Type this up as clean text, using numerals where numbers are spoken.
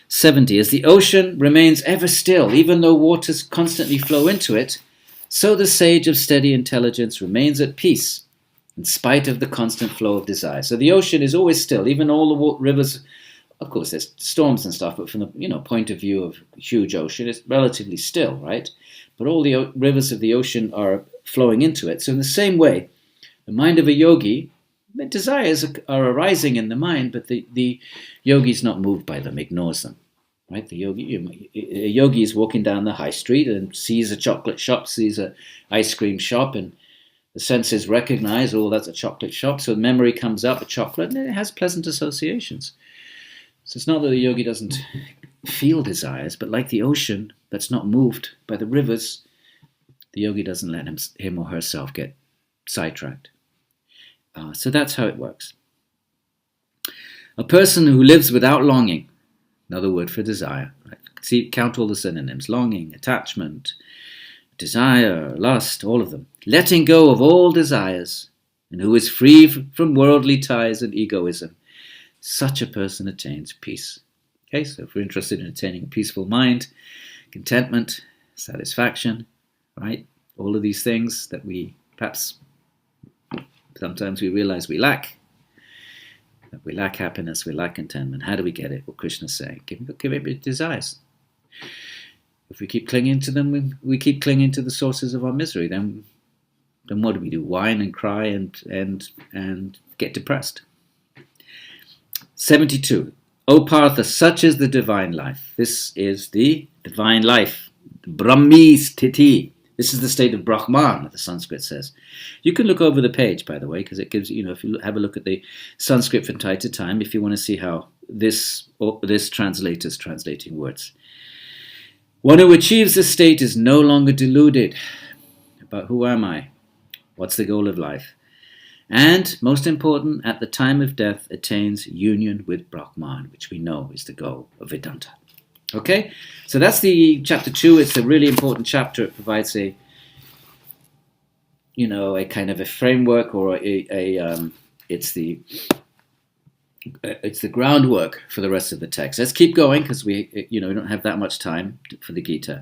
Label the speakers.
Speaker 1: 70. As the ocean remains ever still, even though waters constantly flow into it, so the sage of steady intelligence remains at peace in spite of the constant flow of desire. So the ocean is always still, even all the rivers. Of course, there's storms and stuff, but from the point of view of a huge ocean, it's relatively still, right? But all the rivers of the ocean are flowing into it. So in the same way, the mind of a yogi, the desires are arising in the mind, but the yogi is not moved by them, ignores them, right? A yogi is walking down the high street and sees a chocolate shop, sees an ice cream shop, and the senses recognize, oh, that's a chocolate shop. So memory comes up, a chocolate, and it has pleasant associations. So it's not that the yogi doesn't feel desires, but like the ocean that's not moved by the rivers, the yogi doesn't let him or herself get sidetracked. So that's how it works. A person who lives without longing, another word for desire. Right? Count all the synonyms: longing, attachment, desire, lust, all of them. Letting go of all desires, and who is free from worldly ties and egoism. Such a person attains peace. Okay, so if we're interested in attaining a peaceful mind, contentment, satisfaction, right? All of these things that we perhaps sometimes we realize we lack. That we lack happiness, we lack contentment. How do we get it? Well, Krishna's saying, give up your desires. If we keep clinging to them, we keep clinging to the sources of our misery. Then what do? Whine and cry and get depressed. 72. O Partha, such is the divine life. This is the divine life. Brahmi sthiti. This is the state of Brahman, the Sanskrit says. You can look over the page, by the way, because it gives, if you have a look at the Sanskrit from time to time, if you want to see how this translator's translating words. One who achieves this state is no longer deluded about who am I? What's the goal of life? And, most important, at the time of death, attains union with Brahman, which we know is the goal of Vedanta. Okay? So that's the chapter 2. It's a really important chapter. It provides a kind of a framework, or it's the groundwork for the rest of the text. Let's keep going, because we don't have that much time for the Gita.